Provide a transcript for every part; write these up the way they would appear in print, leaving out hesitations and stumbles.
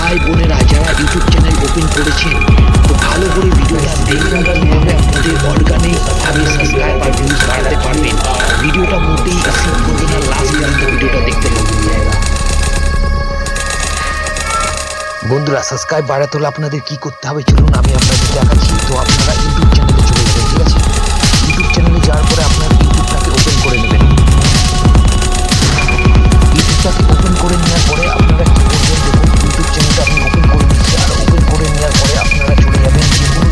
ভাই বোনেরা যারা ইউটিউব চ্যানেল ওপেন করেছেন, তো ভালো করে ভিডিওটা দেখুন কীভাবে আপনাদের অর্গানিক ভাবে সাবস্ক্রাইব আর ভিউজ বাড়াতে পারবেন। ভিডিওটা মোটেই স্কিপ করবেন না, লাস্ট পর্যন্ত ভিডিওটা দেখতে থাকুন। বন্ধুরা, সাবস্ক্রাইব বাড়াতে হলে আপনাদের কি করতে হবে চলুন আমি আপনাদের দেখাচ্ছি। তো আপনারা ইউটিউব চ্যানেলে চলে যাবেন, ঠিক আছে? ইউটিউব চ্যানেলে যাওয়ার পরে আপনার ইউটিউবটাকে ওপেন করে নেবেন। ইউটিউবটাকে ওপেন করে নেওয়ার পরে আপনারা কি করবেন দেখুন, ইউটিউব চ্যানেলটা আমি ওপেন করে নিচ্ছি। আর ওপেন করে নেওয়ার পরে আপনারা চলে যাবেন দেখুন,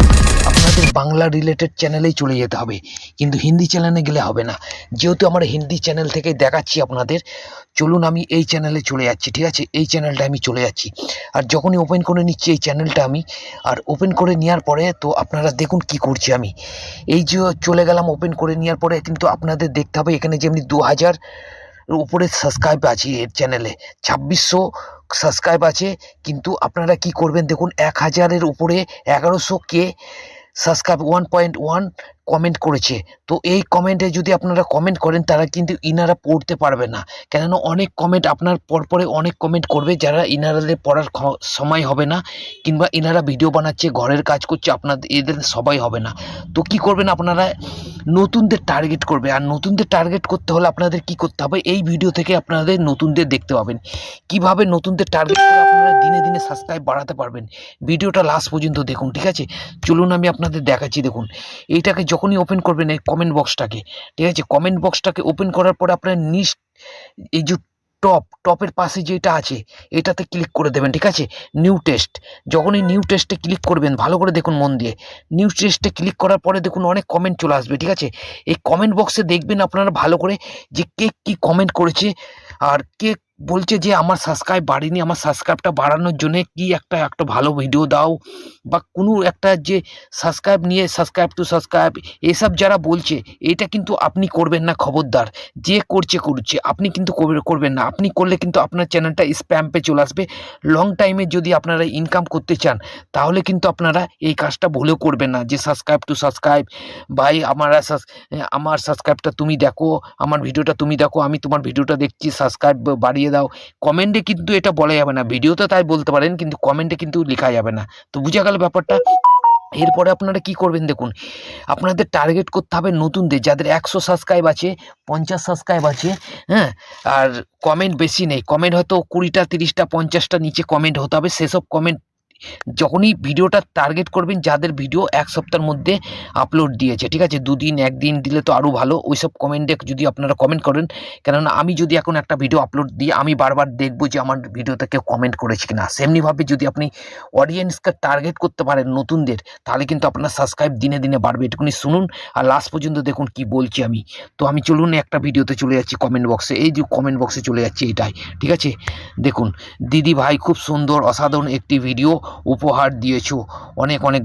আপনাদের বাংলা রিলেটেড চ্যানেলেই চলে যেতে হবে, কিন্তু হিন্দি চ্যানেলে গেলে হবে না। যেহেতু আমার হিন্দি চ্যানেল থেকে দেখাচ্ছি আপনাদের, চলুন আমি এই চ্যানেলে চলে যাচ্ছি, ঠিক আছে? এই চ্যানেলটা আমি চলে যাচ্ছি। আর যখনই ওপেন করে নিচ্ছি এই চ্যানেলটা আমি, আর ওপেন করে নেওয়ার পরে তো আপনারা দেখুন কি করছি আমি। এই যে চলে গেলাম ওপেন করে নেওয়ার পরে, কিন্তু আপনাদের দেখতে হবে এখানে যেমনি 2000 উপরে সাবস্ক্রাইব আছে এর চ্যানেলে, 2600 সাবস্ক্রাইব আছে। কিন্তু আপনারা কি করবেন দেখুন, 1000-এর উপরে 1100 সাবস্ক্রাইব 1.1 কমেন্ট করেছে। তো এই কমেন্টে যদি আপনারা কমেন্ট করেন, তারা কিন্তু ইনারা পড়তে পারবে না, কেননা অনেক কমেন্ট আপনার পরপরে অনেক কমেন্ট করবে, যারা ইনারাদের পড়ার সময় হবে না, কিংবা ইনারা ভিডিও বানাচ্ছে, ঘরের কাজ করছে, আপনাদের এদের সবাই হবে না। তো কি করবেন আপনারা, নতুনদের টার্গেট করবে। আর নতুনদের টার্গেট করতে হলে আপনাদের কি করতে হবে, এই ভিডিও থেকে আপনাদের নতুনদের দেখতে পাবেন কিভাবে নতুনদের টার্গেট করে আপনারা দিনে দিনে সাবস্ক্রাইব বাড়াতে পারবেন। ভিডিওটা লাস্ট পর্যন্ত দেখুন, ঠিক আছে? চলুন আমি আপনাদের দেখাচ্ছি। দেখুন, এইটাকে যখনই ওপেন করবেন এই কমেন্ট বক্সটাকে, ঠিক আছে? কমেন্ট বক্সটাকে ওপেন করার পরে আপনার এই যে টপের পাশে যেটা আছে এটাতে ক্লিক করে দেবেন, ঠিক আছে? New test. যখনই নিউ টেস্টে ক্লিক করবেন, ভালো করে দেখুন মন দিয়ে, নিউ টেস্টে ক্লিক করার পরে দেখুন অনেক কমেন্ট চলে আসবে, ঠিক আছে? এই কমেন্ট বক্সে দেখবেন আপনারা ভালো করে যে কে কী কমেন্ট করেছে, আর কে বলছে যে আমার সাবস্ক্রাইব বাড়েনি, আমার সাবস্ক্রাইবটা বাড়ানোর জন্যে কি একটা ভালো ভিডিও দাও, বা কোনো একটা যে সাবস্ক্রাইব নিয়ে সাবস্ক্রাইব টু সাবস্ক্রাইব এসব যারা বলছে, এটা কিন্তু আপনি করবেন না, খবরদার। যে করছে আপনি কিন্তু করবেন না। আপনি করলে কিন্তু আপনার চ্যানেলটা স্প্যাম পে চলে আসবে। লং টাইমে যদি আপনারা ইনকাম করতে চান, তাহলে কিন্তু আপনারা এই কাজটা ভুলেও করবেন না, যে সাবস্ক্রাইব টু সাবস্ক্রাইব, ভাই আমার সাবস্ক্রাইবটা তুমি দেখো, আমার ভিডিওটা তুমি দেখো, আমি তোমার ভিডিওটা দেখছি, সাবস্ক্রাইব বাড়িয়ে দাও। কমেন্টে কিন্তু এটা বলা যাবে না, ভিডিওতে তাই বলতে পারেন, কিন্তু কমেন্টে কিন্তু লেখা যাবে না। তো বুঝা গেল ব্যাপারটা? এরপরে আপনারা কি করবেন দেখুন, আপনাদের টার্গেট করতে হবে নতুনদের, যাদের 100 সাবস্ক্রাইব আছে, 50 সাবস্ক্রাইব আছে, হ্যাঁ? আর কমেন্ট বেশি নেই, কমেন্ট হয়তো 20টা 30টা 50টা নিচে কমেন্ট হতে হবে। সেসব কমেন্ট যখনই ভিডিওটা টার্গেট করবেন, যাদের ভিডিও 1 সপ্তাহের মধ্যে আপলোড দিয়েছে, ঠিক আছে? 2 দিন 1 দিন দিলে তো আরও ভালো। ওইসব কমেন্টে যদি আপনারা কমেন্ট করেন, কেননা আমি যদি এখন একটা ভিডিও আপলোড দিই, আমি বারবার দেখব যে আমার ভিডিওতে কেউ কমেন্ট করেছে কিনা। সেমনিভাবে যদি আপনি অডিয়েন্সকে টার্গেট করতে পারেন নতুনদের, তাহলে কিন্তু আপনার সাবস্ক্রাইব দিনে দিনে বাড়বে। এটুকুনি শুনুন আর লাস্ট পর্যন্ত দেখুন কি বলছি আমি। তো আমি চলুন একটা ভিডিওতে চলে যাচ্ছি, কমেন্ট বক্সে। এই যে কমেন্ট বক্সে চলে যাচ্ছি, এটাই, ঠিক আছে? দেখুন, দিদি ভাই খুব সুন্দর অসাধারণ একটি ভিডিও উপহার দিয়েছো, অনেক অনেক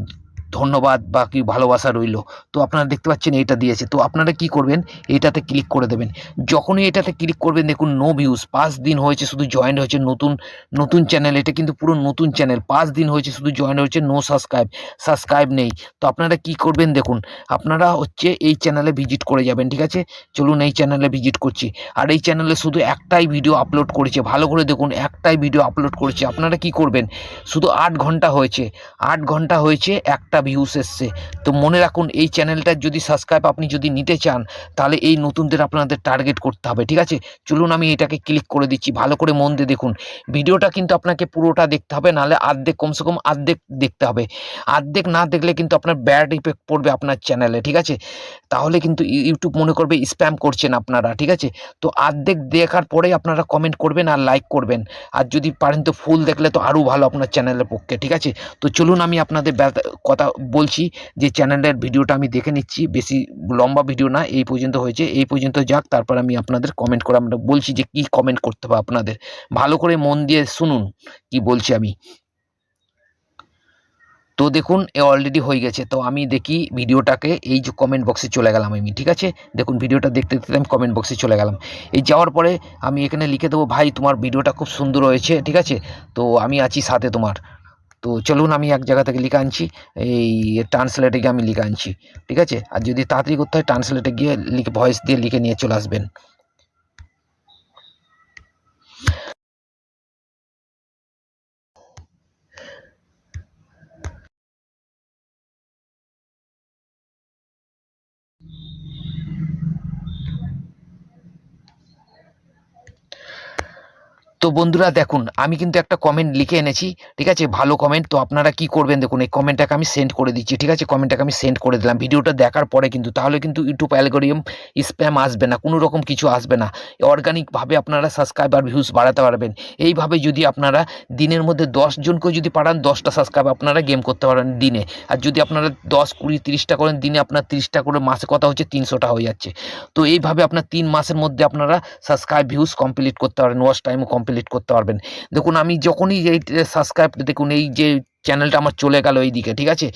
ধন্যবাদ বা কি ভালোবাসা রইল। তো আপনারা দেখতে পাচ্ছেন এইটা দিয়েছে। তো আপনারা কি করবেন, এইটাতে ক্লিক করে দেবেন। যখনই এটাতে ক্লিক করবেন দেখুন নো ভিউজ, 5 দিন হয়েছে শুধু জয়েন হয়েছে, নতুন চ্যানেল, এটা কিন্তু পুরো নতুন চ্যানেল। 5 দিন হয়েছে শুধু জয়েন হয়েছে, নো সাবস্ক্রাইব নেই। তো আপনারা কি করবেন দেখুন, আপনারা হচ্ছে এই চ্যানেলে ভিজিট করে যাবেন, ঠিক আছে? চলুন এই চ্যানেলে ভিজিট করছি। আর এই চ্যানেলে শুধু একটাই ভিডিও আপলোড করেছে, ভালো করে দেখুন, একটাই ভিডিও আপলোড করেছে। আপনারা কি করবেন, শুধু 8 ঘন্টা হয়েছে, 8 ঘন্টা হয়েছে, একটা ভিউস এসছে। তো মনে রাখুন, এই চ্যানেলটার যদি সাবস্ক্রাইব আপনি যদি নিতে চান, তাহলে এই নতুনদের আপনাদের টার্গেট করতে হবে, ঠিক আছে? চলুন আমি এটাকে ক্লিক করে দিচ্ছি, ভালো করে মন দিয়ে দেখুন। ভিডিওটা কিন্তু আপনাকে পুরোটা দেখতে হবে, নাহলে অর্ধেক, কমসে কম অর্ধেক দেখতে হবে। অর্ধেক না দেখলে কিন্তু আপনার ব্যাড ইফেক্ট পড়বে আপনার চ্যানেলে, ঠিক আছে? তাহলে কিন্তু ইউটিউব মনে করবে স্প্যাম করছেন আপনারা, ঠিক আছে? তো অর্ধেক দেখার পরেই আপনারা কমেন্ট করবেন আর লাইক করবেন। আর যদি পারেন তো ফুল দেখলে তো আরও ভালো আপনার চ্যানেলের পক্ষে, ঠিক আছে? তো চলুন আমি আপনাদের কথা বলছি, যে চ্যানেলের ভিডিওটা আমি দেখে নিচ্ছি। বেশি লম্বা ভিডিও না, এই পর্যন্ত হয়েছে, এই পর্যন্ত যাক, তারপর আমি আপনাদের কমেন্ট করে আমরা বলছি যে কি কমেন্ট করতে হবে আপনাদের। ভালো করে মন দিয়ে শুনুন কি বলছি আমি। তো দেখুন অলরেডি হয়ে গেছে। তো আমি দেখি ভিডিওটাকে, এই যে কমেন্ট বক্সে চলে গেলাম আমি, ঠিক আছে? দেখুন ভিডিওটা দেখতে দেখতে আমি কমেন্ট বক্সে চলে গেলাম। এই যাওয়ার পরে আমি এখানে লিখে দেবো, ভাই তোমার ভিডিওটা খুব সুন্দর হয়েছে, ঠিক আছে? তো আমি আছি সাথে তোমার। তো চলুন আমি এক জায়গা থেকে লিখে আনছি, এই ট্রান্সলেটে গিয়ে আমি লিখে আনছি, ঠিক আছে? আর যদি তাড়াতাড়ি করতে হয়, ট্রান্সলেটে গিয়ে ভয়েস দিয়ে লিখে নিয়ে চলে আসবেন। তো বন্ধুরা দেখুন, আমি কিন্তু একটা কমেন্ট লিখে এনেছি, ঠিক আছে, ভালো কমেন্ট। তো আপনারা কি করবেন দেখুন, এই কমেন্টটাকে আমি সেন্ড করে দিচ্ছি, ঠিক আছে, কমেন্টটাকে আমি সেন্ড করে দিলাম ভিডিওটা দেখার পরে কিন্তু, তাহলে কিন্তু ইউটিউব অ্যালগোরিদম স্প্যাম আসবে না, কোনো রকম কিছু আসবে না, অর্গানিকভাবে আপনারা সাবস্ক্রাইবার ভিউজ বাড়াতে পারবেন। এইভাবে যদি আপনারা দিনের মধ্যে 10 জনকেও যদি পাঠান, 10টা সাবস্ক্রাইব আপনারা গেম করতে পারেন দিনে। আর যদি আপনারা 10, 20, 30টা করেন দিনে, আপনার 30টা করে, মাসে কথা হচ্ছে 300টা হয়ে যাচ্ছে। তো এইভাবে আপনার 3 মাসের মধ্যে আপনারা সাবস্ক্রাইব ভিউজ কমপ্লিট করতে পারবেন, ওয়াচ টাইমও কমপ্লিট করতে পারবেন। দেখুন আমি যখনই এই সাবস্ক্রাইব, দেখুন এই যে চ্যানেলটা আমার চলে গেল এইদিকে, ঠিক আছে,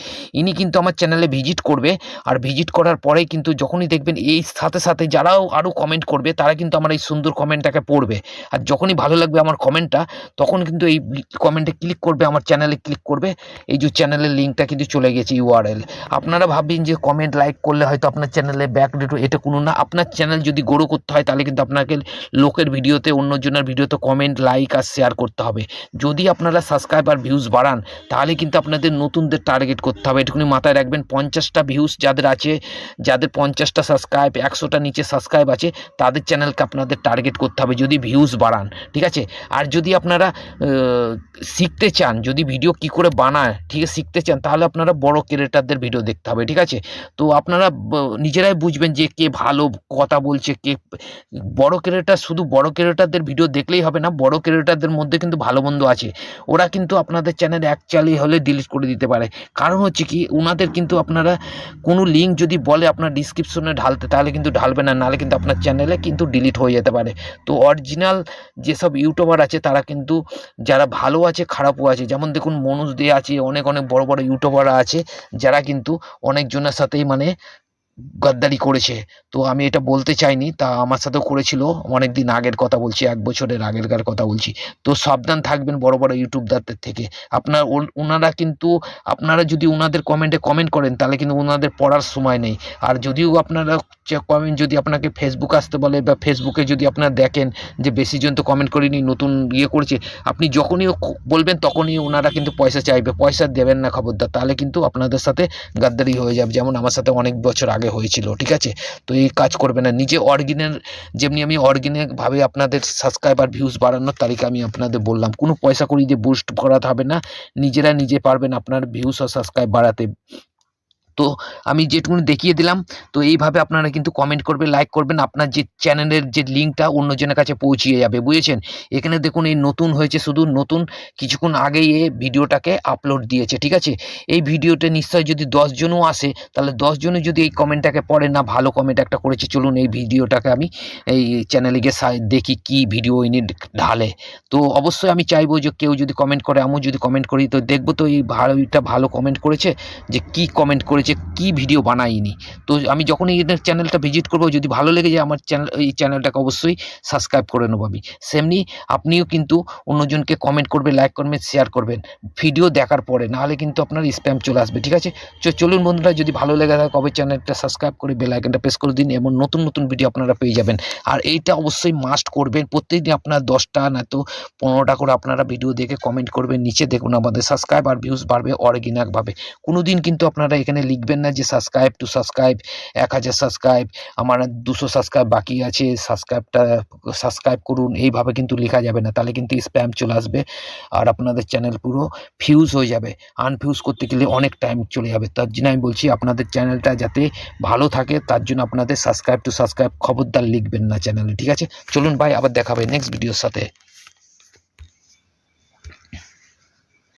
ইনি কিন্তু আমার চ্যানেলে ভিজিট করবে, আর ভিজিট করার পরেই কিন্তু যখনই দেখবেন এই সাথে সাথে যারাও আরও কমেন্ট করবে, তারা কিন্তু আমার এই সুন্দর কমেন্টটাকে পড়বে। আর যখনই ভালো লাগবে আমার কমেন্টটা, তখন কিন্তু এই কমেন্টে ক্লিক করবে, আমার চ্যানেলে ক্লিক করবে, এই যে চ্যানেলের লিঙ্কটা কিন্তু চলে গেছে, ইউআরএল। আপনারা ভাববেন যে কমেন্ট লাইক করলে হয়তো আপনার চ্যানেলে ব্যাক রেট, এটা কোনো না। আপনার চ্যানেল যদি গ্রো করতে হয়, তাহলে কিন্তু আপনাকে লোকের ভিডিওতে, অন্যজনের ভিডিওতে কমেন্ট, লাইক আর শেয়ার করতে হবে। যদি আপনারা সাবস্ক্রাইব আর ভিউজ বাড়ান, তাহলে কিন্তু আপনাদের নতুনদের টার্গেট করতে হবে, এটুকুনি মাথায় রাখবেন। 50টা ভিউজ যাদের আছে, যাদের 50টা সাবস্ক্রাইব, 100টা নিচে সাবস্ক্রাইব আছে, তাদের চ্যানেলকে আপনাদের টার্গেট করতে হবে যদি ভিউজ বাড়ান, ঠিক আছে। আর যদি আপনারা শিখতে চান, যদি ভিডিও কি করে বানায়, ঠিক আছে, শিখতে চান, তাহলে আপনারা বড় ক্রিয়েটারদের ভিডিও দেখতে হবে, ঠিক আছে। তো আপনারা নিজেরাই বুঝবেন যে কে ভালো কথা বলছে, কে বড় ক্রিয়েটার। শুধু বড় ক্রিয়েটারদের ভিডিও দেখলেই হবে না, বড় ক্রিয়েটারদের মধ্যে কিন্তু ভালো মন্দ আছে, ওরা কিন্তু আপনাদের চ্যানেল অ্যাকচুয়ালি হলে ডিলিট করে দিতে পারে। কারণ হচ্ছে কি, ওনাদের কিন্তু আপনারা কোনো লিঙ্ক যদি বলে আপনার ডিসক্রিপশনে ঢালতে, তাহলে কিন্তু ঢালবে না, নাহলে কিন্তু আপনার চ্যানেলে কিন্তু ডিলিট হয়ে যেতে পারে। তো অরিজিনাল যেসব ইউটিউবার আছে, তারা কিন্তু যারা ভালো আছে, খারাপও আছে, যেমন দেখুন মনোজ দে আছে, অনেক অনেক বড় বড় ইউটিউবাররা আছে, যারা কিন্তু অনেকজনের সাথেই মানে গাদ্দারি করেছে। তো আমি এটা বলতে চাইনি, তা আমার সাথেও করেছিল, অনেক দিন আগের কথা বলছি, 1 বছরের আগেরকার কথা বলছি। তো সাবধান থাকবেন বড় বড় ইউটিউবদারদের থেকে। আপনার ওনারা কিন্তু, আপনারা যদি ওনাদের কমেন্টে কমেন্ট করেন, তাহলে কিন্তু ওনাদের পড়ার সময় নেই। আর যদিও আপনারা কমেন্ট, যদি আপনাকে ফেসবুক আসতে বলে, বা ফেসবুকে যদি আপনারা দেখেন যে বেশি জন তো কমেন্ট করেনি, নতুন ইয়ে করেছে, আপনি যখনই বলবেন তখনই ওনারা কিন্তু পয়সা চাইবে, পয়সা দেবেন না খবরদার, তাহলে কিন্তু আপনাদের সাথে গাদ্দারি হয়ে যাবে, যেমন আমার সাথে অনেক বছর আগে হয়েছিল, ঠিক আছে। তো এই কাজ করবে না, নিজে অরিজিনাল, যেমনি আমি অরিজিনালভাবে আপনাদের সাবস্ক্রাইবার ভিউজ বাড়ানোর তালিকা আমি আপনাদের বললাম, কোনো পয়সা করি দিয়ে বুস্ট করাতে হবে না, নিজেরা নিজে পারবেন আপনার ভিউজ ও সাবস্ক্রাইব বাড়াতে। তো আমি যেটুকুনি দেখিয়ে দিলাম। তো এইভাবে আপনারা কিন্তু কমেন্ট করবেন, লাইক করবেন, আপনার যে চ্যানেলের যে লিঙ্কটা অন্যজনের কাছে পৌঁছিয়ে যাবে, বুঝেছেন। এখানে দেখুন এই নতুন হয়েছে, শুধু নতুন, কিছুক্ষণ আগেই এই ভিডিওটাকে আপলোড দিয়েছে, ঠিক আছে। এই ভিডিওতে নিশ্চয়ই যদি 10 জনও আসে, তাহলে 10 জনই যদি এই কমেন্টটাকে পড়ে, না ভালো কমেন্ট একটা করেছে, চলুন এই ভিডিওটাকে আমি এই চ্যানেলে গিয়ে দেখি কি ভিডিও ইনি ঢালে। তো অবশ্যই আমি চাইবো যে কেউ যদি কমেন্ট করে, আমিও যদি কমেন্ট করি, তো দেখবো তো এই ভালো কমেন্ট করেছে, যে কি কমেন্ট করেছে, কি ভিডিও বানাইনি। তো আমি যখনই এদের চ্যানেলটা ভিজিট করবো, যদি ভালো লেগে যায় আমার চ্যানেল, এই চ্যানেলটাকে অবশ্যই সাবস্ক্রাইব করে নেবো আমি। সেমনি আপনিও কিন্তু অন্যজনকে কমেন্ট করবে, লাইক করবেন, শেয়ার করবেন ভিডিও দেখার পরে, নাহলে কিন্তু আপনার স্প্যাম চলে আসবে, ঠিক আছে। চলুন বন্ধুরা, যদি ভালো লেগে থাকে কবে চ্যানেলটা সাবস্ক্রাইব করে বেল আইকনটা প্রেস করে দিন, এবং নতুন নতুন ভিডিও আপনারা পেয়ে যাবেন। আর এইটা অবশ্যই মাস্ট করবেন, প্রত্যেকদিন আপনার 10টা না তো 15টা করে আপনারা ভিডিও দেখে কমেন্ট করবেন, নিচে দেখুন আমাদের সাবস্ক্রাইব আর ভিউজ বাড়বে অর্গানিকভাবে। কোনো দিন কিন্তু আপনারা এখানে লিখবেন না যে সাবস্ক্রাইব টু সাবস্ক্রাইব, 1000 সাবস্ক্রাইব, আমার 200 সাবস্ক্রাইব বাকি আছে, সাবস্ক্রাইব করুন, এইভাবে কিন্তু লেখা যাবে না, তাহলে কিন্তু স্প্যাম চলে আসবে, আর আপনাদের চ্যানেল পুরো ফিউজ হয়ে যাবে। আনফিউজ করতে গেলে অনেক টাইম চলে যাবে। তার জন্য আমি বলছি, আপনাদের চ্যানেলটা যাতে ভালো থাকে, তার জন্য আপনাদের সাবস্ক্রাইব টু সাবস্ক্রাইব খবরদার লিখবেন না চ্যানেলে, ঠিক আছে। চলুন ভাই, আবার দেখা হবে নেক্সট ভিডিওর সাথে।